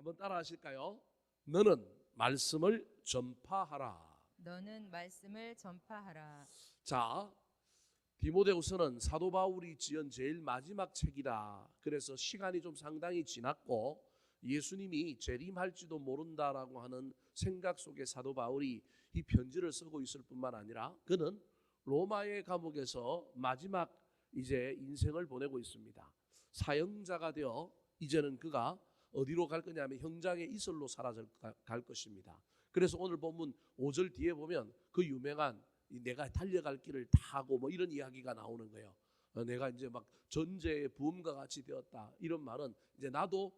한번 따라 하실까요? 너는 말씀을 전파하라. 너는 말씀을 전파하라. 자, 디모데후서는 사도 바울이 지은 제일 마지막 책이다. 그래서 시간이 좀 상당히 지났고 예수님이 재림할지도 모른다라고 하는 생각 속에 사도 바울이 이 편지를 쓰고 있을 뿐만 아니라 그는 로마의 감옥에서 마지막 이제 인생을 보내고 있습니다. 사형자가 되어 이제는 그가 어디로 갈 거냐면 형장의 이슬로 사라져 갈 것입니다. 그래서 오늘 본문 5절 뒤에 보면 그 유명한 내가 달려갈 길을 다 하고 뭐 이런 이야기가 나오는 거예요. 내가 이제 막 전제의 부음과 같이 되었다. 이런 말은 이제 나도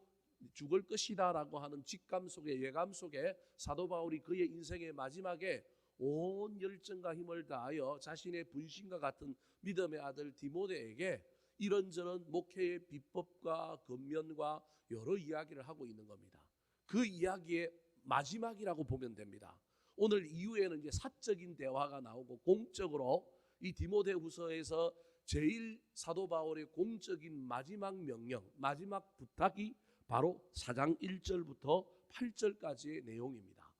죽을 것이다라고 하는 직감 속에 예감 속에 사도 바울이 그의 인생의 마지막에 온 열정과 힘을 다하여 자신의 분신과 같은 믿음의 아들 디모데에게 이런저런 목회의 비법과 권면과 여러 이야기를 하고 있는 겁니다. 그 이야기의 마지막이라고 보면 됩니다. 오늘 이후에는 이제 사적인 대화가 나오고 공적으로 이 디모데후서에서 제일 사도 바울의 공적인 마지막 명령, 마지막 부탁이 바로 4장 1절부터 8절까지의 내용입니다.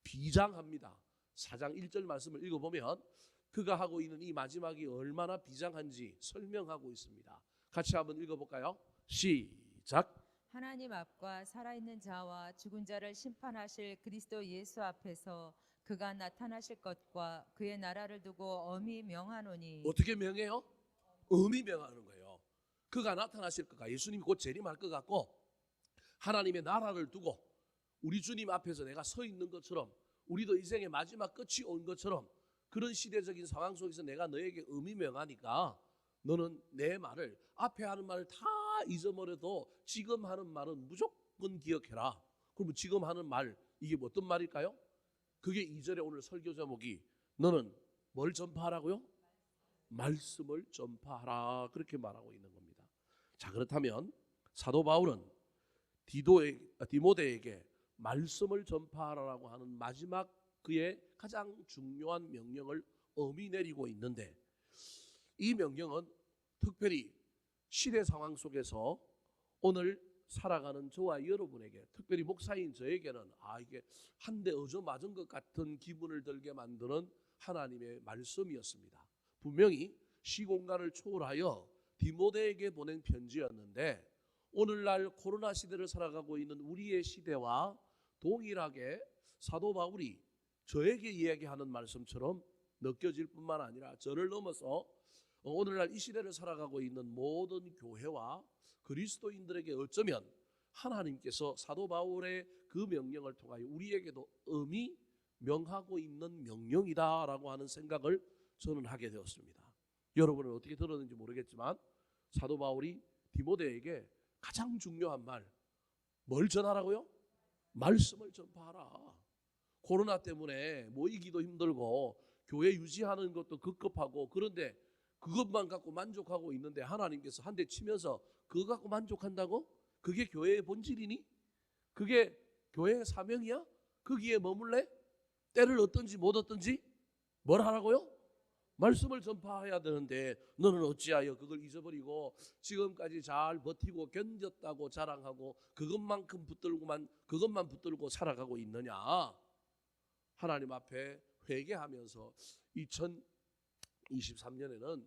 비장합니다. 4장 1절 말씀을 읽어보면 그가 하고 있는 이 마지막이 얼마나 비장한지 설명하고 있습니다. 같이 한번 읽어볼까요? 시작. 하나님 앞과 살아있는 자와 죽은 자를 심판하실 그리스도 예수 앞에서 그가 나타나실 것과 그의 나라를 두고 엄히 명하노니. 어떻게 명해요? 엄히 명하는 거예요. 그가 나타나실 것과 예수님이 곧 재림할 것 같고 하나님의 나라를 두고 우리 주님 앞에서 내가 서 있는 것처럼 우리도 인생의 마지막 끝이 온 것처럼 그런 시대적인 상황 속에서 내가 너에게 엄히 명하니까 너는 내 말을 앞에 하는 말을 다 잊어버려도 지금 하는 말은 무조건 기억해라. 그러면 지금 하는 말 이게 어떤 말일까요? 그게 2절에 오늘 설교 제목이 너는 뭘 전파하라고요? 말씀을 전파하라. 그렇게 말하고 있는 겁니다. 자, 그렇다면 사도 바울은 디모데에게 말씀을 전파하라고 하는 마지막 그의 가장 중요한 명령을 엄히 내리고 있는데 이 명령은 특별히 시대 상황 속에서 오늘 살아가는 저와 여러분에게 특별히 목사인 저에게는 이게 한 대 얻어 맞은 것 같은 기분을 들게 만드는 하나님의 말씀이었습니다. 분명히 시공간을 초월하여 디모데에게 보낸 편지였는데 오늘날 코로나 시대를 살아가고 있는 우리의 시대와 동일하게 사도 바울이 저에게 이야기하는 말씀처럼 느껴질 뿐만 아니라 저를 넘어서 오늘날 이 시대를 살아가고 있는 모든 교회와 그리스도인들에게 어쩌면 하나님께서 사도 바울의 그 명령을 통하여 우리에게도 엄히 명하고 있는 명령이다라고 하는 생각을 저는 하게 되었습니다. 여러분은 어떻게 들었는지 모르겠지만 사도 바울이 디모데에게 가장 중요한 말, 뭘 전하라고요? 말씀을 전파하라. 코로나 때문에 모이기도 힘들고 교회 유지하는 것도 급급하고 그런데 그것만 갖고 만족하고 있는데 하나님께서 한 대 치면서 그거 갖고 만족한다고? 그게 교회의 본질이니? 그게 교회의 사명이야? 거기에 머물래? 때를 얻든지 못 얻든지 뭘 하라고요? 말씀을 전파해야 되는데 너는 어찌하여 그걸 잊어버리고 지금까지 잘 버티고 견뎠다고 자랑하고 그것만 붙들고 살아가고 있느냐? 하나님 앞에 회개하면서 2023년에는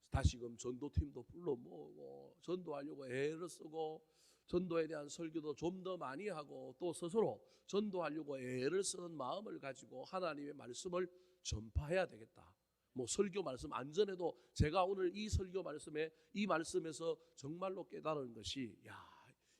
다시금 전도팀도 불러 모으고 전도하려고 애를 쓰고 전도에 대한 설교도 좀 더 많이 하고 또 스스로 전도하려고 애를 쓰는 마음을 가지고 하나님의 말씀을 전파해야 되겠다. 뭐 설교 말씀 안전에도 제가 오늘 이 설교 말씀에 이 말씀에서 정말로 깨달은 것이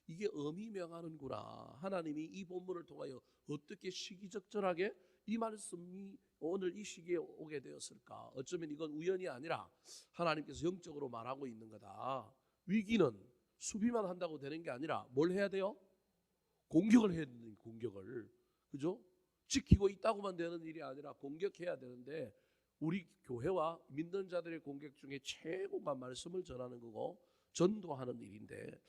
이게 엄히 명하는구나. 하나님이 이 본문을 통하여 어떻게 시기적절하게 이 말씀이 오늘 이 시기에 오게 되었을까? 어쩌면 이건 우연이 아니라 하나님께서 영적으로 말하고 있는 거다. 위기는 수비만 한다고 되는 게 아니라 뭘 해야 돼요? 공격을 해야 되는 공격을. 그죠? 지키고 있다고만 되는 일이 아니라 공격해야 되는데 우리 교회와 믿는 자들의 공격 중에 최고가 말씀을 전하는 거고 전도하는 일인데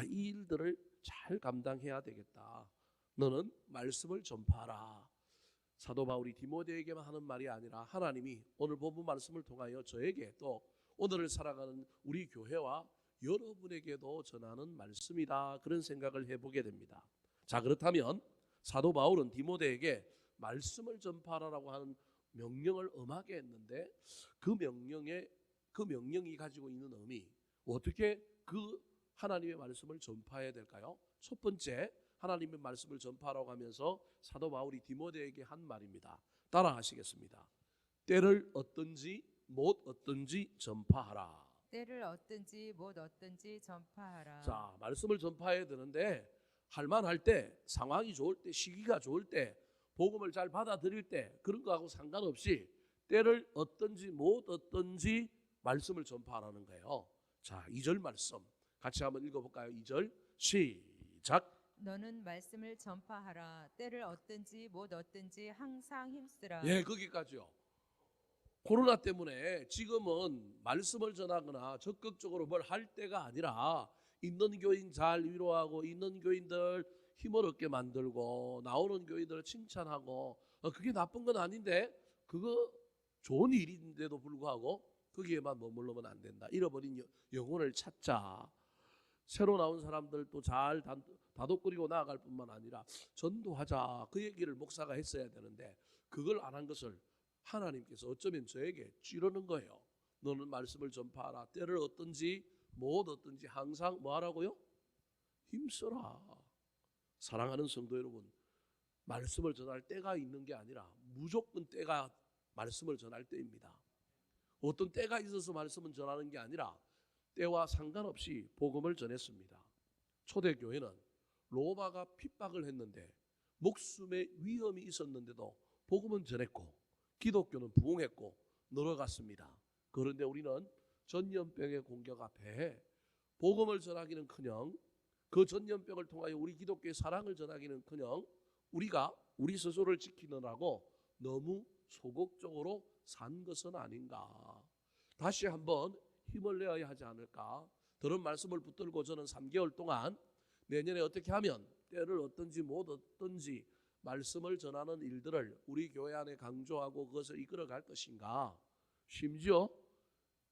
이 일들을 잘 감당해야 되겠다. 너는 말씀을 전파하라. 사도 바울이 디모데에게만 하는 말이 아니라 하나님이 오늘 본문 말씀을 통하여 저에게 또 오늘을 살아가는 우리 교회와 여러분에게도 전하는 말씀이다. 그런 생각을 해보게 됩니다. 자, 그렇다면 사도 바울은 디모데에게 말씀을 전파하라고 하는 명령을 엄하게 했는데 그 명령이 가지고 있는 의미, 어떻게 그 하나님의 말씀을 전파해야 될까요? 첫 번째, 하나님의 말씀을 전파하라고 하면서 사도 바울이 디모데에게 한 말입니다. 따라 하시겠습니다. 때를 얻든지 못 얻든지 전파하라. 때를 얻든지 못 얻든지 전파하라. 자, 말씀을 전파해야 되는데 할만할 때, 상황이 좋을 때, 시기가 좋을 때, 복음을 잘 받아들일 때 그런 거하고 상관없이 때를 얻든지 못 얻든지 말씀을 전파하라는 거예요. 자, 2절 말씀 같이 한번 읽어볼까요? 2절 시작. 너는 말씀을 전파하라. 때를 얻든지 못 얻든지 항상 힘쓰라. 예, 거기까지요. 코로나 때문에 지금은 말씀을 전하거나 적극적으로 뭘 할 때가 아니라 있는 교인 잘 위로하고 있는 교인들 힘을 얻게 만들고 나오는 교인들을 칭찬하고 그게 나쁜 건 아닌데 그거 좋은 일인데도 불구하고 거기에만 머물러면 안 된다. 잃어버린 영혼을 찾자. 새로 나온 사람들도 잘 다독거리고 나아갈 뿐만 아니라 전도하자. 그 얘기를 목사가 했어야 되는데 그걸 안 한 것을 하나님께서 어쩌면 저에게 찌르는 거예요. 너는 말씀을 전파하라. 때를 얻든지 못 얻든지 항상 뭐 하라고요? 힘써라. 사랑하는 성도 여러분, 말씀을 전할 때가 있는 게 아니라 무조건 때가 말씀을 전할 때입니다. 어떤 때가 있어서 말씀을 전하는 게 아니라 때와 상관없이 복음을 전했습니다. 초대교회는 로마가 핍박을 했는데 목숨의 위험이 있었는데도 복음은 전했고 기독교는 부흥했고 늘어갔습니다. 그런데 우리는 전염병의 공격 앞에 복음을 전하기는커녕 그 전염병을 통하여 우리 기독교의 사랑을 전하기는커녕 우리가 우리 스스로를 지키느라고 너무 소극적으로 산 것은 아닌가. 다시 한번 힘을 내어야 하지 않을까. 들은 말씀을 붙들고 저는 3개월 동안 내년에 어떻게 하면 때를 얻든지 못 얻든지 말씀을 전하는 일들을 우리 교회 안에 강조하고 그것을 이끌어갈 것인가. 심지어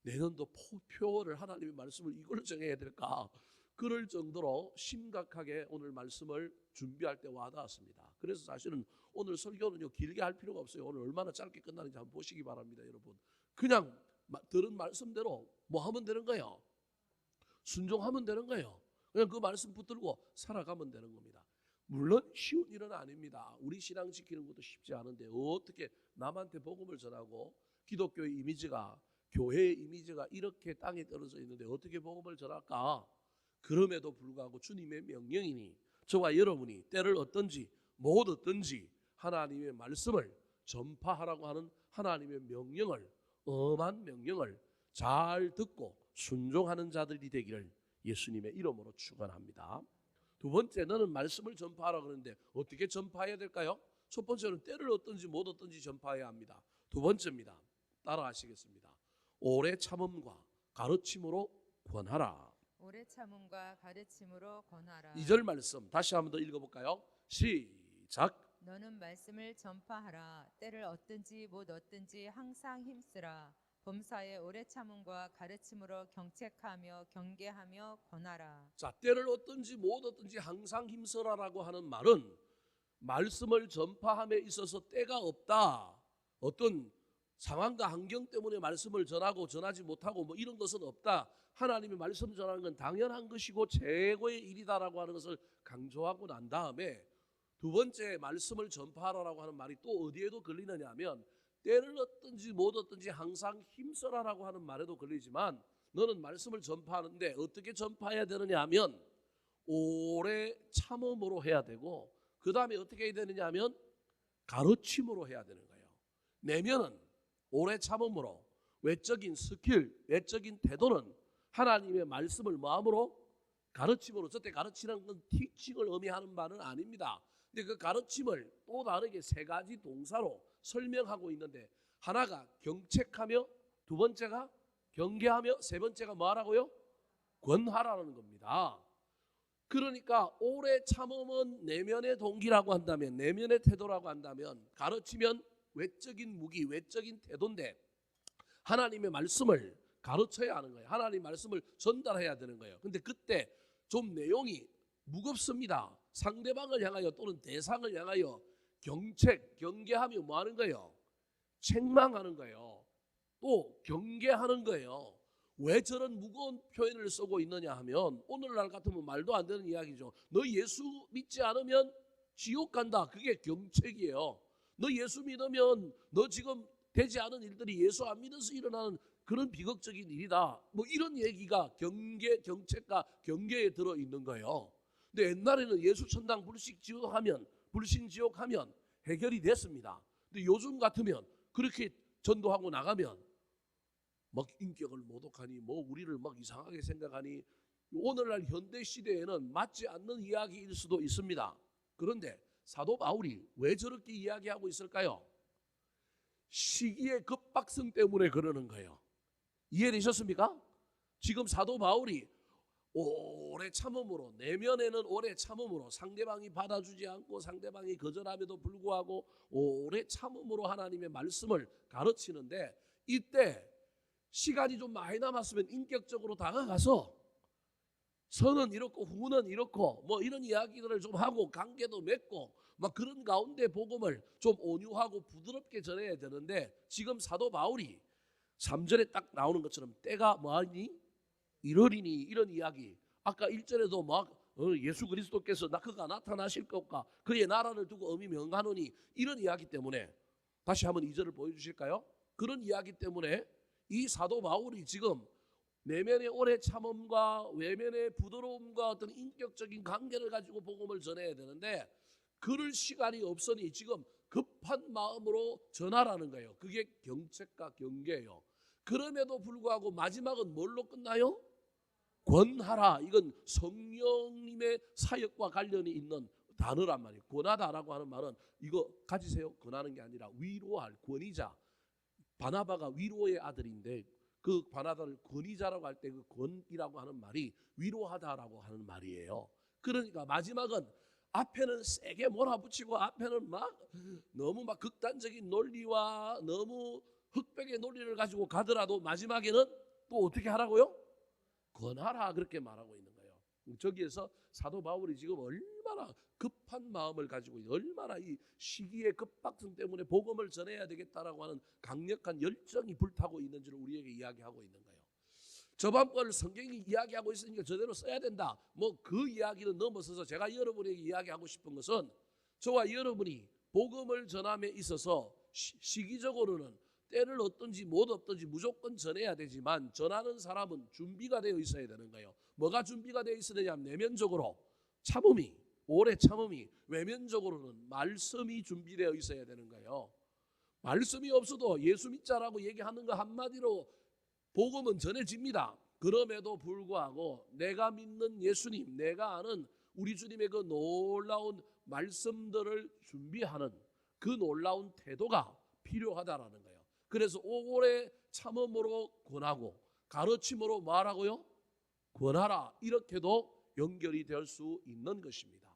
내년도 표어를 하나님의 말씀을 이걸로 정해야 될까. 그럴 정도로 심각하게 오늘 말씀을 준비할 때 와닿았습니다. 그래서 사실은 오늘 설교는요 길게 할 필요가 없어요. 오늘 얼마나 짧게 끝나는지 한번 보시기 바랍니다. 여러분 그냥 들은 말씀대로 뭐 하면 되는 거예요. 순종하면 되는 거예요. 그냥 그 말씀 붙들고 살아가면 되는 겁니다. 물론 쉬운 일은 아닙니다. 우리 신앙 지키는 것도 쉽지 않은데 어떻게 남한테 복음을 전하고 기독교의 이미지가 교회의 이미지가 이렇게 땅에 떨어져 있는데 어떻게 복음을 전할까? 그럼에도 불구하고 주님의 명령이니 저와 여러분이 때를 얻든지 못 얻든지 하나님의 말씀을 전파하라고 하는 하나님의 명령을 엄한 명령을 잘 듣고 순종하는 자들이 되기를 예수님의 이름으로 축원합니다. 두 번째, 너는 말씀을 전파하라 그러는데 어떻게 전파해야 될까요? 첫 번째는 때를 얻든지 못 얻든지 전파해야 합니다. 두 번째입니다. 따라하시겠습니다. 오래 참음과 가르침으로 권하라. 오래 참음과 가르침으로 권하라. 2절 말씀 다시 한번 더 읽어볼까요? 시작. 너는 말씀을 전파하라. 때를 얻든지 못 얻든지 항상 힘쓰라. 범사에 오래 참음과 가르침으로 경책하며 경계하며 권하라. 자, 때를 얻든지 못 얻든지 항상 힘써라라고 하는 말은 말씀을 전파함에 있어서 때가 없다. 어떤 상황과 환경 때문에 말씀을 전하고 전하지 못하고 뭐 이런 것은 없다. 하나님의 말씀 전하는 건 당연한 것이고 최고의 일이다라고 하는 것을 강조하고 난 다음에 두 번째 말씀을 전파하라고 하는 말이 또 어디에도 걸리느냐 하면 때를 얻든지 못 얻든지 항상 힘써라라고 하는 말에도 걸리지만 너는 말씀을 전파하는데 어떻게 전파해야 되느냐 하면 오래 참음으로 해야 되고 그 다음에 어떻게 해야 되느냐 하면 가르침으로 해야 되는 거예요. 내면은 오래 참음으로 외적인 스킬, 외적인 태도는 하나님의 말씀을 마음으로 가르침으로 저때 가르치는 건 티칭을 의미하는 말은 아닙니다. 근데 그 가르침을 또 다르게 세 가지 동사로 설명하고 있는데 하나가 경책하며 두 번째가 경계하며 세 번째가 뭐하라고요? 권하라는 겁니다. 그러니까 오래 참음은 내면의 동기라고 한다면 내면의 태도라고 한다면 가르치면 외적인 무기, 외적인 태도인데 하나님의 말씀을 가르쳐야 하는 거예요. 하나님 말씀을 전달해야 되는 거예요. 근데 그때 좀 내용이 무겁습니다. 상대방을 향하여 또는 대상을 향하여 경책, 경계하며 뭐 하는 거예요? 책망하는 거예요. 또 경계하는 거예요. 왜 저런 무거운 표현을 쓰고 있느냐 하면 오늘날 같으면 말도 안 되는 이야기죠. 너 예수 믿지 않으면 지옥 간다. 그게 경책이에요. 너 예수 믿으면 너 지금 되지 않은 일들이 예수 안 믿어서 일어나는 그런 비극적인 일이다. 뭐 이런 얘기가 경책과 경계에 들어 있는 거예요. 근데 옛날에는 예수 천당 불신 지옥 하면 해결이 됐습니다. 근데 요즘 같으면 그렇게 전도하고 나가면 막 인격을 모독하니 뭐 우리를 막 이상하게 생각하니 오늘날 현대 시대에는 맞지 않는 이야기일 수도 있습니다. 그런데 사도 바울이 왜 저렇게 이야기하고 있을까요? 시기의 급박성 때문에 그러는 거예요. 이해되셨습니까? 지금 사도 바울이 오래 참음으로, 내면에는 오래 참음으로, 상대방이 받아주지 않고 상대방이 거절함에도 불구하고 오래 참음으로 하나님의 말씀을 가르치는데, 이때 시간이 좀 많이 남았으면 인격적으로 다가가서 선은 이렇고 후는 이렇고 뭐 이런 이야기들을 좀 하고 관계도 맺고 막 그런 가운데 복음을 좀 온유하고 부드럽게 전해야 되는데, 지금 사도 바울이 3절에 딱 나오는 것처럼 때가 뭐하니? 이러리니, 이런 이야기. 아까 1절에도 막 예수 그리스도께서 그가 나타나실 것과 그의 나라를 두고 엄히 명하노니, 이런 이야기 때문에, 다시 한번 2절을 보여주실까요? 그런 이야기 때문에 이 사도 바울이 지금 내면의 오래 참음과 외면의 부드러움과 어떤 인격적인 관계를 가지고 복음을 전해야 되는데 그럴 시간이 없으니 지금 급한 마음으로 전하라는 거예요. 그게 경책과 경계예요. 그럼에도 불구하고 마지막은 뭘로 끝나요? 권하라. 이건 성령님의 사역과 관련이 있는 단어란 말이에요. 권하다라고 하는 말은 이거 가지세요. 권하는 게 아니라 위로할, 권위자. 바나바가 위로의 아들인데 그 바나바를 권위자라고 할 때 그 권이라고 하는 말이 위로하다라고 하는 말이에요. 그러니까 마지막은 앞에는 세게 몰아붙이고 앞에는 막 너무 막 극단적인 논리와 너무 흑백의 논리를 가지고 가더라도 마지막에는 또 어떻게 하라고요? 권하라, 그렇게 말하고 있는 거예요. 저기에서 사도 바울이 지금 얼마나 급한 마음을 가지고 얼마나 이 시기의 급박성 때문에 복음을 전해야 되겠다라고 하는 강력한 열정이 불타고 있는지를 우리에게 이야기하고 있는 거예요. 저번 걸 성경이 이야기하고 있으니까 저대로 써야 된다. 뭐 그 이야기는 넘어서서 제가 여러분에게 이야기하고 싶은 것은, 저와 여러분이 복음을 전함에 있어서 시기적으로는 때를 얻든지 못 얻든지 무조건 전해야 되지만 전하는 사람은 준비가 되어 있어야 되는 거예요. 뭐가 준비가 되어 있어야 하면 내면적으로 참음이, 오래 참음이, 외면적으로는 말씀이 준비되어 있어야 되는 거예요. 말씀이 없어도 예수 믿자라고 얘기하는 거 한마디로 복음은 전해집니다. 그럼에도 불구하고 내가 믿는 예수님, 내가 아는 우리 주님의 그 놀라운 말씀들을 준비하는 그 놀라운 태도가 필요하다라는 거예요. 그래서 오래 참음으로 권하고 가르침으로 말하고요, 권하라, 이렇게도 연결이 될 수 있는 것입니다.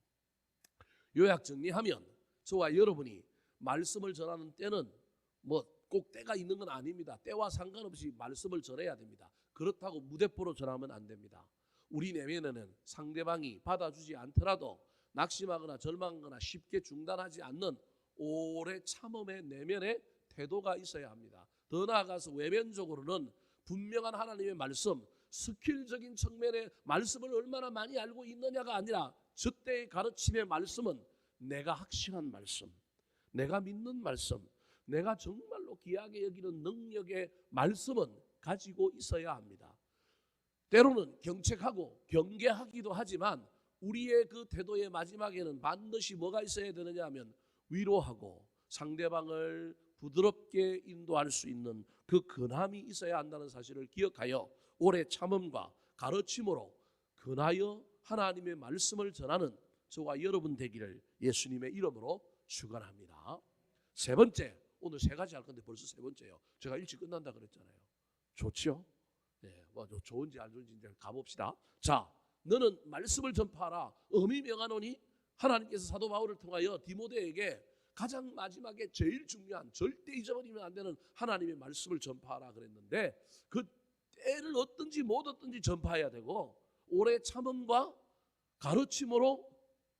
요약 정리하면 저와 여러분이 말씀을 전하는 때는 뭐 꼭 때가 있는 건 아닙니다. 때와 상관없이 말씀을 전해야 됩니다. 그렇다고 무대포로 전하면 안 됩니다. 우리 내면에는 상대방이 받아주지 않더라도 낙심하거나 절망하거나 쉽게 중단하지 않는 오래 참음의 내면의 태도가 있어야 합니다. 더 나아가서 외면적으로는 분명한 하나님의 말씀, 스킬적인 측면의 말씀을 얼마나 많이 알고 있느냐가 아니라 저때의 가르침의 말씀은 내가 확신한 말씀, 내가 믿는 말씀, 내가 정말로 귀하게 여기는 능력의 말씀은 가지고 있어야 합니다. 때로는 경책하고 경계하기도 하지만 우리의 그 태도의 마지막에는 반드시 뭐가 있어야 되느냐 하면 위로하고 상대방을 부드럽게 인도할 수 있는 그 근함이 있어야 한다는 사실을 기억하여 오래 참음과 가르침으로 근하여 하나님의 말씀을 전하는 저와 여러분 되기를 예수님의 이름으로 축원합니다. 세 번째, 오늘 세 가지 할 건데 벌써 세 번째예요. 제가 일찍 끝난다 그랬잖아요. 좋지요? 네, 뭐 좋은지 안 좋은지 이제 가봅시다. 자, 너는 말씀을 전파하라. 엄히 명하노니, 하나님께서 사도 바울을 통하여 디모데에게 가장 마지막에 제일 중요한, 절대 잊어버리면 안 되는 하나님의 말씀을 전파하라 그랬는데, 그 때를 얻든지 못 얻든지 전파해야 되고 오래 참음과 가르침으로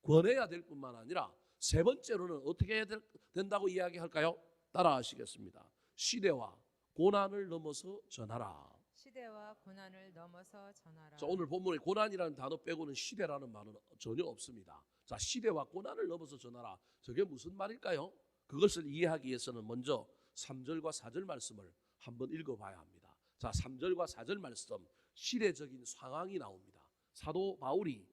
권해야 될 뿐만 아니라 세 번째로는 어떻게 해야 된다고 이야기할까요? 따라하시겠습니다. 시대와 고난을 넘어서 전하라. 시대와 고난을 넘어서 전하라. 자, 오늘 본문에 고난이라는 단어 빼고는 시대라는 말은 전혀 없습니다. 자, 시대와 고난을 넘어서 전하라. 저게 무슨 말일까요? 그것을 이해하기 위해서는 먼저 3절과 4절 말씀을 한번 읽어봐야 합니다. 자, 3절과 4절 말씀, 시대적인 상황이 나옵니다. 사도 바울이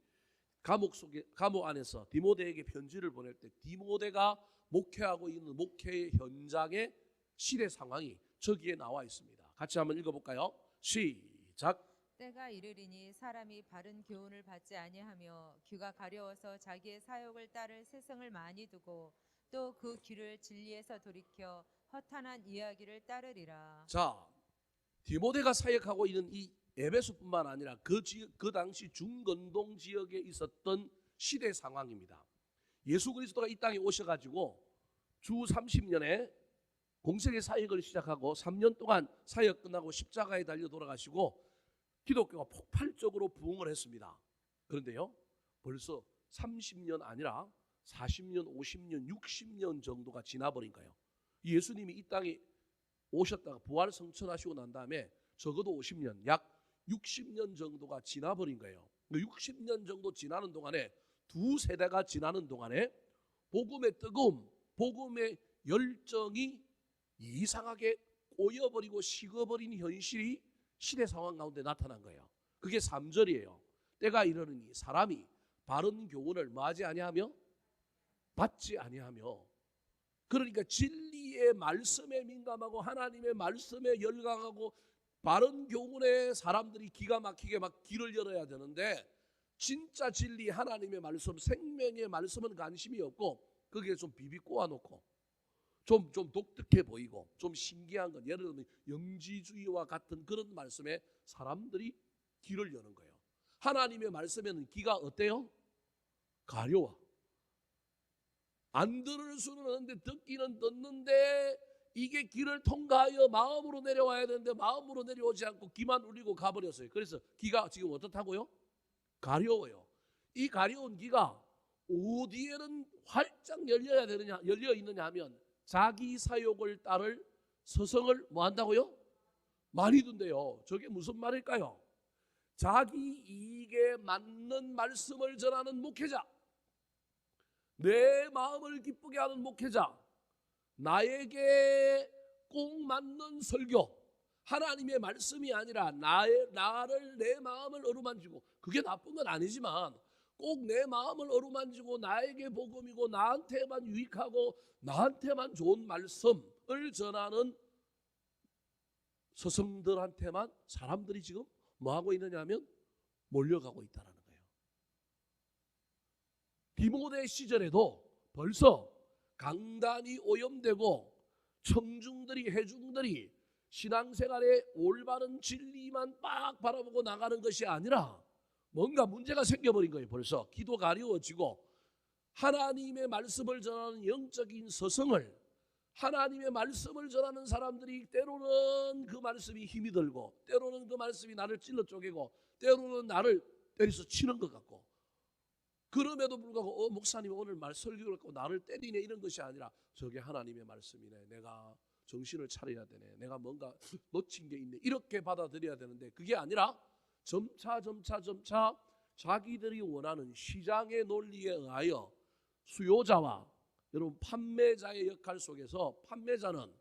감옥 안에서 디모데에게 편지를 보낼 때 디모데가 목회하고 있는 목회의 현장의 시대 상황이 저기에 나와 있습니다. 같이 한번 읽어볼까요? 시작. 때가 이르리니 사람이 바른 교훈을 받지 아니하며 귀가 가려워서 자기의 사욕을 따를 세상을 많이 두고 또 그 귀를 진리에서 돌이켜 허탄한 이야기를 따르리라. 자, 디모데가 사역하고 있는 이 에베소뿐만 아니라 그 당시 중건동 지역에 있었던 시대 상황입니다. 예수 그리스도가 이 땅에 오셔가지고 주 30년에 공생의 사역을 시작하고 3년 동안 사역 끝나고 십자가에 달려 돌아가시고 기독교가 폭발적으로 부흥을 했습니다. 그런데요, 벌써 30년 아니라 40년, 50년, 60년 정도가 지나버린 거예요. 예수님이 이 땅에 오셨다가 부활 성천하시고 난 다음에 적어도 50년, 약 60년 정도가 지나버린 거예요. 60년 정도 지나는 동안에 두 세대가 지나는 동안에 복음의 뜨거움, 복음의 열정이 이상하게 꼬여버리고 식어버린 현실이 시대 상황 가운데 나타난 거예요. 그게 3절이에요. 때가 이르니 사람이 바른 교훈을 뭐하지 아니하며 받지 아니하며, 그러니까 진리의 말씀에 민감하고 하나님의 말씀에 열광하고 바른 교훈에 사람들이 기가 막히게 막 귀를 열어야 되는데 진짜 진리 하나님의 말씀, 생명의 말씀은 관심이 없고 거기에 좀 비비 꼬아놓고 좀 독특해 보이고 좀 신기한 건, 예를 들면 영지주의와 같은 그런 말씀에 사람들이 귀를 여는 거예요. 하나님의 말씀에는 귀가 어때요? 가려워. 안 들을 수는 없는데 듣기는 듣는데 이게 길을 통과하여 마음으로 내려와야 되는데 마음으로 내려오지 않고 귀만 울리고 가버렸어요. 그래서 귀가 지금 어떻다고요? 가려워요. 이 가려운 귀가 어디에는 활짝 열려 있느냐 하면 자기 사욕을 따를 서성을 뭐 한다고요? 많이 둔대요. 저게 무슨 말일까요? 자기 이익에 맞는 말씀을 전하는 목회자, 내 마음을 기쁘게 하는 목회자, 나에게 꼭 맞는 설교, 하나님의 말씀이 아니라 나를 내 마음을 어루만지고, 그게 나쁜 건 아니지만 꼭 내 마음을 어루만지고 나에게 복음이고 나한테만 유익하고 나한테만 좋은 말씀을 전하는 스승들한테만 사람들이 지금 뭐하고 있느냐 하면 몰려가고 있다는 거예요. 디모데 시절에도 벌써 강단이 오염되고 청중들이, 회중들이 신앙생활의 올바른 진리만 빡 바라보고 나가는 것이 아니라 뭔가 문제가 생겨버린 거예요. 벌써 기도가 어려워지고 하나님의 말씀을 전하는 영적인 서성을, 하나님의 말씀을 전하는 사람들이 때로는 그 말씀이 힘이 들고 때로는 그 말씀이 나를 찔러 쪼개고 때로는 나를 때려서 치는 것 같고, 그럼에도 불구하고 목사님 오늘 말 설교를 했고 나를 때리네, 이런 것이 아니라 저게 하나님의 말씀이네, 내가 정신을 차려야 되네, 내가 뭔가 놓친 게 있네, 이렇게 받아들여야 되는데 그게 아니라 점차 자기들이 원하는 시장의 논리에 의하여 수요자와 여러분 판매자의 역할 속에서, 판매자는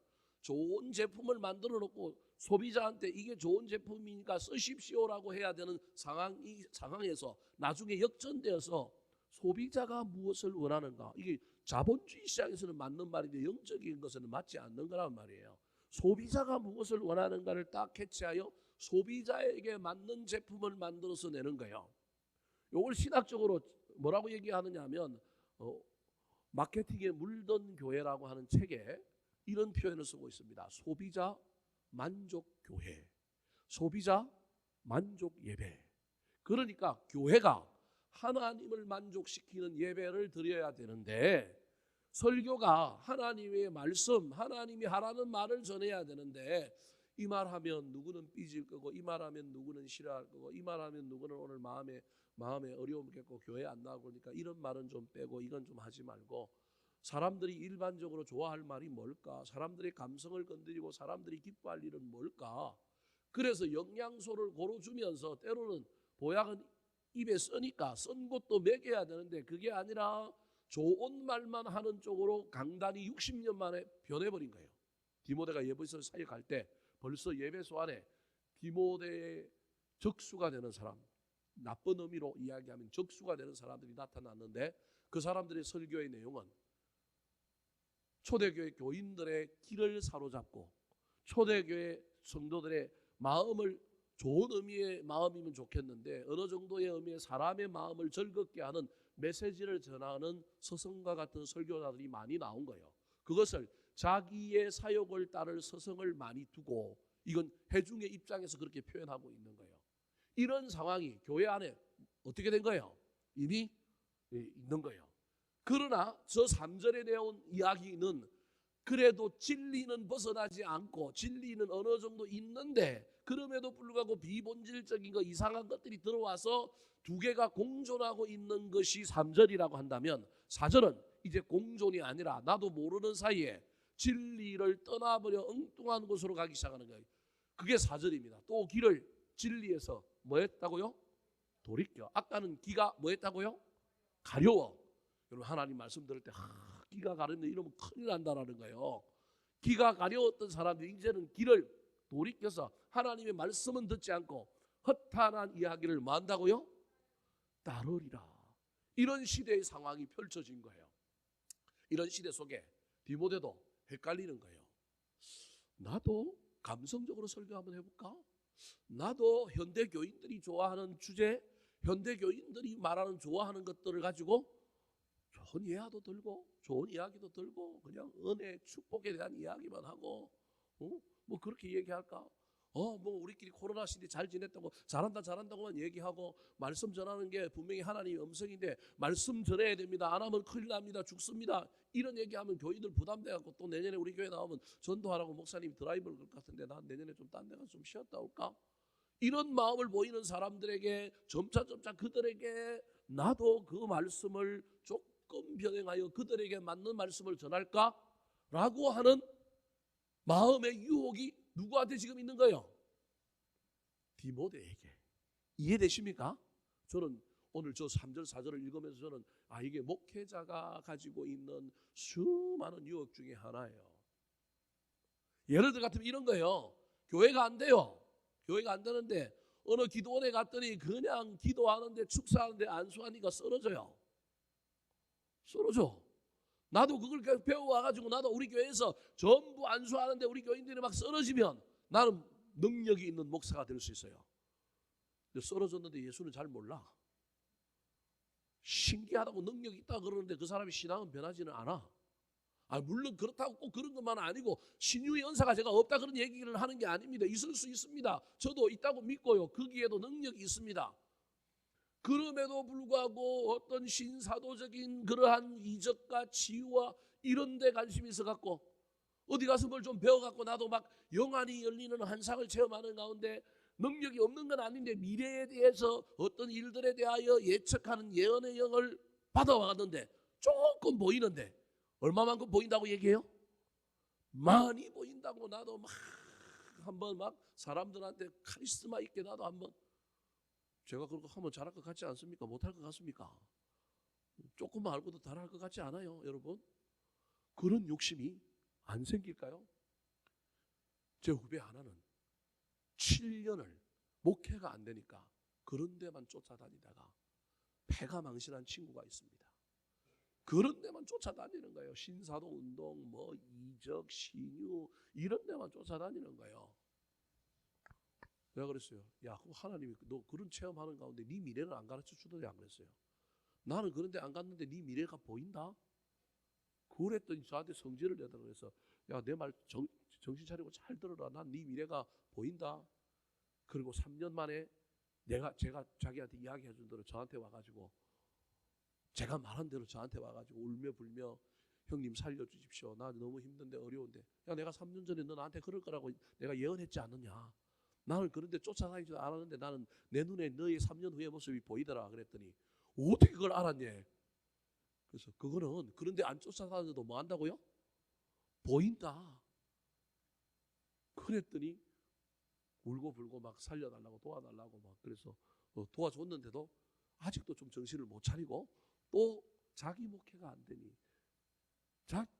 좋은 제품을 만들어 놓고 소비자한테 이게 좋은 제품이니까 쓰십시오라고 해야 되는 상황에서 나중에 역전되어서 소비자가 무엇을 원하는가, 이게 자본주의 시장에서는 맞는 말인데 영적인 것에는 맞지 않는 거란 말이에요. 소비자가 무엇을 원하는가를 딱 캐치하여 소비자에게 맞는 제품을 만들어서 내는 거예요. 이걸 신학적으로 뭐라고 얘기하느냐 하면 마케팅에 물든 교회라고 하는 책에 이런 표현을 쓰고 있습니다. 소비자 만족 교회, 소비자 만족 예배. 그러니까 교회가 하나님을 만족시키는 예배를 드려야 되는데, 설교가 하나님의 말씀, 하나님이 하라는 말을 전해야 되는데 이 말하면 누구는 삐질 거고, 이 말하면 누구는 싫어할 거고, 이 말하면 누구는 오늘 마음에 어려움 겪고 교회 안 나오고, 그러니까 이런 말은 좀 빼고 이건 좀 하지 말고, 사람들이 일반적으로 좋아할 말이 뭘까? 사람들의 감성을 건드리고 사람들이 기뻐할 일은 뭘까? 그래서 영양소를 고루 주면서 때로는 보약은 입에 쓰니까 쓴 것도 먹여야 되는데, 그게 아니라 좋은 말만 하는 쪽으로 강단이 60년 만에 변해버린 거예요. 디모데가 예배소에 사역할 때 벌써 예배소 안에 디모데의 적수가 되는 사람, 나쁜 의미로 이야기하면 적수가 되는 사람들이 나타났는데, 그 사람들의 설교의 내용은 초대교회 교인들의 길을 사로잡고 초대교회 성도들의 마음을, 좋은 의미의 마음이면 좋겠는데 어느 정도의 의미의 사람의 마음을 즐겁게 하는 메시지를 전하는 스승과 같은 설교자들이 많이 나온 거예요. 그것을 자기의 사역을 따를 스승을 많이 두고, 이건 회중의 입장에서 그렇게 표현하고 있는 거예요. 이런 상황이 교회 안에 어떻게 된 거예요? 이미 있는 거예요. 그러나 저 3절에 나온 이야기는 그래도 진리는 벗어나지 않고 진리는 어느 정도 있는데, 그럼에도 불구하고 비본질적인 거, 이상한 것들이 들어와서 두 개가 공존하고 있는 것이 3절이라고 한다면, 4절은 이제 공존이 아니라 나도 모르는 사이에 진리를 떠나버려 엉뚱한 곳으로 가기 시작하는 거예요. 그게 4절입니다. 또 길을 진리에서 뭐 했다고요? 돌이켜. 아까는 기가 뭐 했다고요? 가려워. 여러분, 하나님 말씀 들을 때 기가 가렸는데 이러면 큰일 난다라는 거예요. 기가 가려웠던 사람들이 이제는 길을 돌이켜서 하나님의 말씀은 듣지 않고 허탄한 이야기를 뭐 한다고요? 따르리라. 이런 시대의 상황이 펼쳐진 거예요. 이런 시대 속에 디모데도 헷갈리는 거예요. 나도 감성적으로 설교 한번 해볼까? 나도 현대 교인들이 좋아하는 주제, 현대 교인들이 말하는 좋아하는 것들을 가지고 좋은 예화도 들고 좋은 이야기도 들고 그냥 은혜 축복에 대한 이야기만 하고 뭐 그렇게 얘기할까? 뭐 우리끼리 코로나 시대 잘 지냈다고 잘한다고만 얘기하고, 말씀 전하는 게 분명히 하나님의 음성인데 말씀 전해야 됩니다. 안 하면 큰일 납니다. 죽습니다. 이런 얘기하면 교인들 부담돼갖고 또 내년에 우리 교회 나오면 전도하라고 목사님이 드라이브를 걸 것 같은데 난 내년에 좀 딴 데 가서 좀 쉬었다 올까? 이런 마음을 보이는 사람들에게 점차 그들에게 나도 그 말씀을 조금 변형하여 그들에게 맞는 말씀을 전할까? 라고 하는 마음의 유혹이 누구한테 지금 있는 거예요? 디모데에게. 이해되십니까? 저는 오늘 저 3절 4절을 읽으면서 저는 이게 목회자가 가지고 있는 수많은 유혹 중에 하나예요. 예를 들어 같으면 이런 거예요. 교회가 안 돼요. 교회가 안 되는데 어느 기도원에 갔더니 그냥 기도하는데 축사하는데 안수하니까 쓰러져요. 쓰러져. 나도 그걸 배워와가지고 나도 우리 교회에서 전부 안수하는데 우리 교인들이 막 쓰러지면 나는 능력이 있는 목사가 될 수 있어요. 근데 쓰러졌는데 예수는 잘 몰라. 신기하다고 능력이 있다 그러는데 그 사람이 신앙은 변하지는 않아. 물론 그렇다고 꼭 그런 것만 아니고 신유의 은사가 제가 없다 그런 얘기를 하는 게 아닙니다. 있을 수 있습니다. 저도 있다고 믿고요. 거기에도 능력이 있습니다. 그럼에도 불구하고 어떤 신사도적인 그러한 이적과 치유와 이런 데 관심이 있어갖고 어디 가서 뭘 좀 배워갖고 나도 막 영안이 열리는 환상을 체험하는 가운데 능력이 없는 건 아닌데 미래에 대해서 어떤 일들에 대하여 예측하는 예언의 영을 받아왔는데 조금 보이는데 얼마만큼 보인다고 얘기해요? 많이 보인다고. 나도 막 한번 막 사람들한테 카리스마 있게 나도 한번, 제가 그렇게 하면 잘할 것 같지 않습니까? 못할 것 같습니까? 조금만 알고도 잘할 것 같지 않아요, 여러분? 그런 욕심이 안 생길까요? 제 후배 하나는 7년을 목회가 안 되니까 그런 데만 쫓아다니다가 폐가 망신한 친구가 있습니다. 그런 데만 쫓아다니는 거예요. 신사도 운동, 뭐 이적, 신유 이런 데만 쫓아다니는 거예요. 내가 그랬어요. 야, 하나님이 너 그런 체험하는 가운데 네 미래는 안 가르쳐 주더니 안 그랬어요. 나는 그런 데 안 갔는데 네 미래가 보인다? 그랬더니 저한테 성질을 내더라고요. 그래서 야, 내 말 정신 차리고 잘 들어라. 난 네 미래가 보인다. 그리고 3년 만에 제가 자기한테 이야기해 준 대로 저한테 와가지고 제가 말한 대로 저한테 와가지고 울며 불며 형님 살려주십시오. 나 너무 힘든데 어려운데. 야, 내가 3년 전에 너 나한테 그럴 거라고 내가 예언했지 않느냐. 나는 그런데 쫓아다니지도 않았는데 나는 내 눈에 너의 3년 후의 모습이 보이더라. 그랬더니 어떻게 그걸 알았니? 그래서 그거는 그런데 안 쫓아다녀도 뭐 한다고요? 보인다. 그랬더니 울고불고 막 살려달라고 도와달라고 막 그래서 도와줬는데도 아직도 좀 정신을 못 차리고 또 자기 목회가 안 되니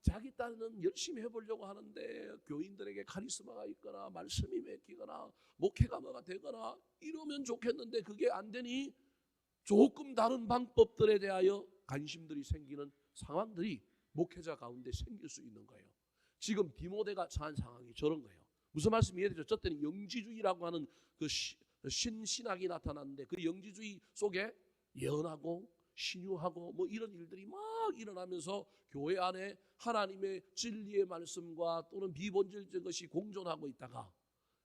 자기 딴은 열심히 해보려고 하는데 교인들에게 카리스마가 있거나 말씀이 맺히거나 목회가 뭐가 되거나 이러면 좋겠는데 그게 안 되니 조금 다른 방법들에 대하여 관심들이 생기는 상황들이 목회자 가운데 생길 수 있는 거예요. 지금 디모데가 처한 상황이 저런 거예요. 무슨 말씀 이해되죠? 저 때는 영지주의라고 하는 그 신학이 나타났는데 그 영지주의 속에 예언하고 신유하고 뭐 이런 일들이 막 일어나면서 교회 안에 하나님의 진리의 말씀과 또는 비본질적인 것이 공존하고 있다가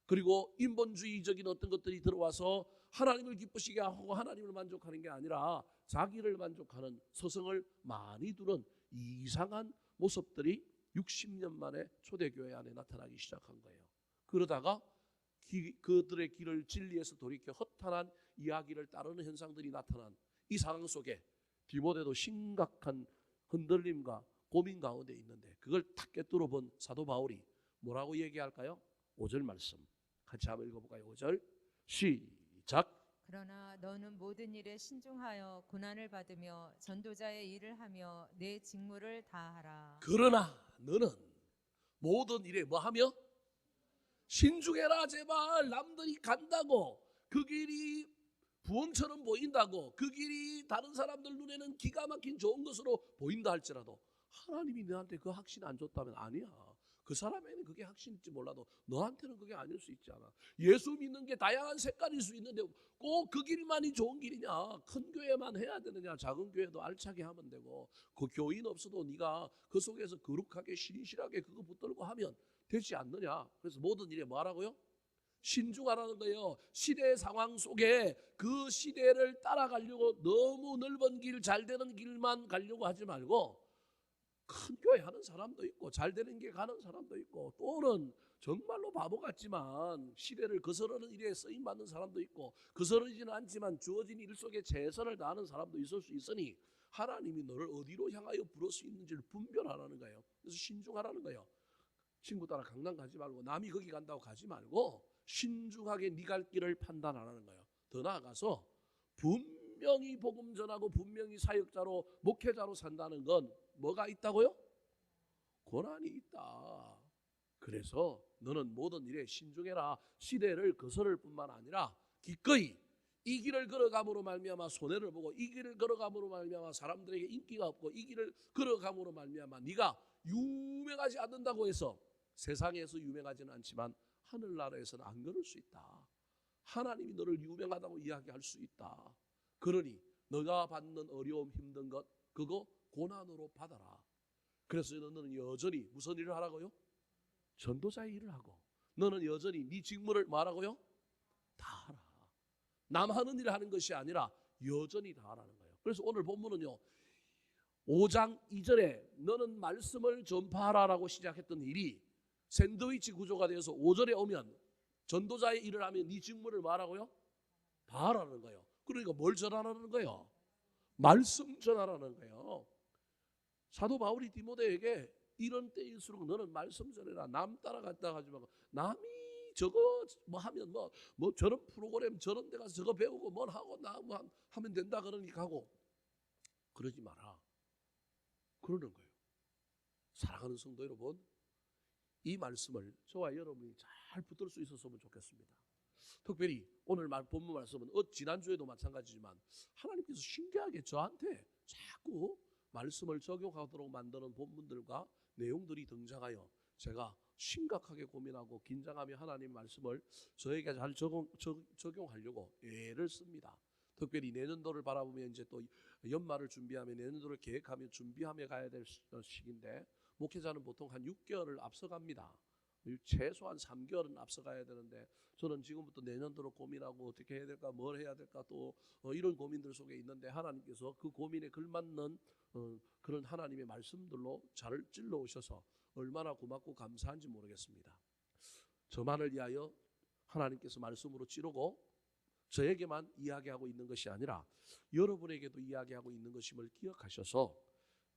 그리고 인본주의적인 어떤 것들이 들어와서 하나님을 기쁘시게 하고 하나님을 만족하는 게 아니라 자기를 만족하는 서성을 많이 두는 이상한 모습들이 60년 만에 초대교회 안에 나타나기 시작한 거예요. 그러다가 그들의 길을 진리에서 돌이켜 허탄한 이야기를 따르는 현상들이 나타난 이 상황 속에 디모데도 심각한 흔들림과 고민 가운데 있는데 그걸 탁 꿰뚫어 본 사도 바울이 뭐라고 얘기할까요? 5절 말씀 같이 한번 읽어볼까요? 5절 시작. 그러나 너는 모든 일에 신중하여 고난을 받으며 전도자의 일을 하며 내 직무를 다하라. 그러나 너는 모든 일에 뭐하며? 신중해라. 제발. 남들이 간다고 그 길이 부엉처럼 보인다고 그 길이 다른 사람들 눈에는 기가 막힌 좋은 것으로 보인다 할지라도 하나님이 너한테 그 확신 안 줬다면 아니야. 그 사람에는 그게 확신일지 몰라도 너한테는 그게 아닐 수 있잖아. 예수 믿는 게 다양한 색깔일 수 있는데 꼭 그 길만이 좋은 길이냐? 큰 교회만 해야 되느냐? 작은 교회도 알차게 하면 되고 그 교인 없어도 네가 그 속에서 거룩하게 신실하게 그거 붙들고 하면 되지 않느냐? 그래서 모든 일에 뭐하라고요? 신중하라는 거예요. 시대의 상황 속에 그 시대를 따라가려고 너무 넓은 길, 잘 되는 길만 가려고 하지 말고 큰 교회 하는 사람도 있고 잘 되는 게 가는 사람도 있고 또는 정말로 바보 같지만 시대를 거스르는 일에 쓰임받는 사람도 있고 거스르지는 않지만 주어진 일 속에 최선을 다하는 사람도 있을 수 있으니 하나님이 너를 어디로 향하여 부를 수 있는지를 분별하라는 거예요. 그래서 신중하라는 거예요. 친구 따라 강남 가지 말고 남이 거기 간다고 가지 말고 신중하게 네 갈 길을 판단하라는 거예요. 더 나아가서 분명히 복음 전하고 분명히 사역자로 목회자로 산다는 건 뭐가 있다고요? 고난이 있다. 그래서 너는 모든 일에 신중해라. 시대를 거스를 뿐만 아니라 기꺼이 이 길을 걸어감으로 말미암아 손해를 보고 이 길을 걸어감으로 말미암아 사람들에게 인기가 없고 이 길을 걸어감으로 말미암아 네가 유명하지 않는다고 해서 세상에서 유명하지는 않지만 하늘나라에서는 안 그럴 수 있다. 하나님이 너를 유명하다고 이야기할 수 있다. 그러니 너가 받는 어려움 힘든 것 그거 고난으로 받아라. 그래서 너는 여전히 무슨 일을 하라고요? 전도자의 일을 하고 너는 여전히 네 직무를 뭐하라고요? 다 하라. 남 하는 일을 하는 것이 아니라 여전히 다 하라는 거예요. 그래서 오늘 본문은요 5장 2절에 너는 말씀을 전파하라라고 시작했던 일이 샌드위치 구조가 되어서 5절에 오면 전도자의 일을 하면 네 직무를 말하고요 다 하라는 거예요. 그러니까 뭘 전하라는 거예요? 말씀 전하라는 거예요. 사도 바울이 디모데에게 이런 때일수록 너는 말씀 전해라. 남 따라갔다 하지 말고 남이 저거 뭐 하면 뭐 저런 프로그램 저런 데 가서 저거 배우고 뭘 하고 나 뭐 하면 된다 그러니까 하고 그러지 마라. 그러는 거예요. 사랑하는 성도 여러분, 이 말씀을 저와 여러분이 잘 붙들 수 있었으면 좋겠습니다. 특별히 오늘 본문 말씀은 지난주에도 마찬가지지만 하나님께서 신기하게 저한테 자꾸 말씀을 적용하도록 만드는 본문들과 내용들이 등장하여 제가 심각하게 고민하고 긴장하며 하나님 말씀을 저에게 잘 적용하려고 애를 씁니다. 특별히 내년도를 바라보면 이제 또 연말을 준비하며 내년도를 계획하며 준비하며 가야 될 시기인데 목회자는 보통 한 6개월을 앞서갑니다. 최소한 3개월은 앞서가야 되는데 저는 지금부터 내년도로 고민하고 어떻게 해야 될까, 뭘 해야 될까, 또 이런 고민들 속에 있는데 하나님께서 그 고민에 걸맞는 그런 하나님의 말씀들로 잘 찔러 오셔서 얼마나 고맙고 감사한지 모르겠습니다. 저만을 위하여 하나님께서 말씀으로 찌르고 저에게만 이야기하고 있는 것이 아니라 여러분에게도 이야기하고 있는 것임을 기억하셔서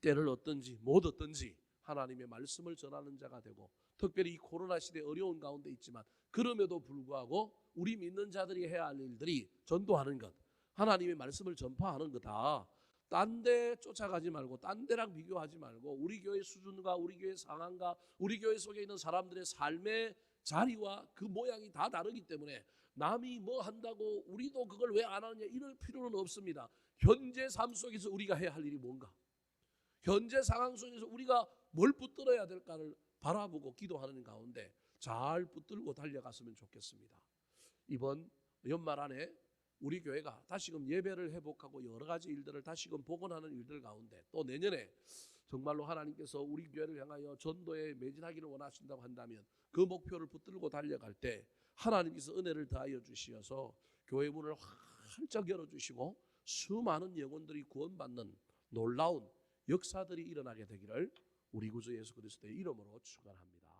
때를 얻든지 못 얻든지 하나님의 말씀을 전하는 자가 되고, 특별히 이 코로나 시대 어려운 가운데 있지만 그럼에도 불구하고 우리 믿는 자들이 해야 할 일들이 전도하는 것, 하나님의 말씀을 전파하는 거다. 딴 데 쫓아가지 말고, 딴 데랑 비교하지 말고, 우리 교회 수준과 우리 교회 상황과 우리 교회 속에 있는 사람들의 삶의 자리와 그 모양이 다 다르기 때문에 남이 뭐 한다고 우리도 그걸 왜 안 하느냐 이럴 필요는 없습니다. 현재 삶 속에서 우리가 해야 할 일이 뭔가, 현재 상황 속에서 우리가 뭘 붙들어야 될까를 바라보고 기도하는 가운데 잘 붙들고 달려갔으면 좋겠습니다. 이번 연말 안에 우리 교회가 다시금 예배를 회복하고 여러 가지 일들을 다시금 복원하는 일들 가운데, 또 내년에 정말로 하나님께서 우리 교회를 향하여 전도에 매진하기를 원하신다고 한다면 그 목표를 붙들고 달려갈 때 하나님께서 은혜를 더하여 주시어서 교회 문을 활짝 열어주시고 수많은 영혼들이 구원받는 놀라운 역사들이 일어나게 되기를 우리 구주 예수 그리스도의 이름으로 축원합니다.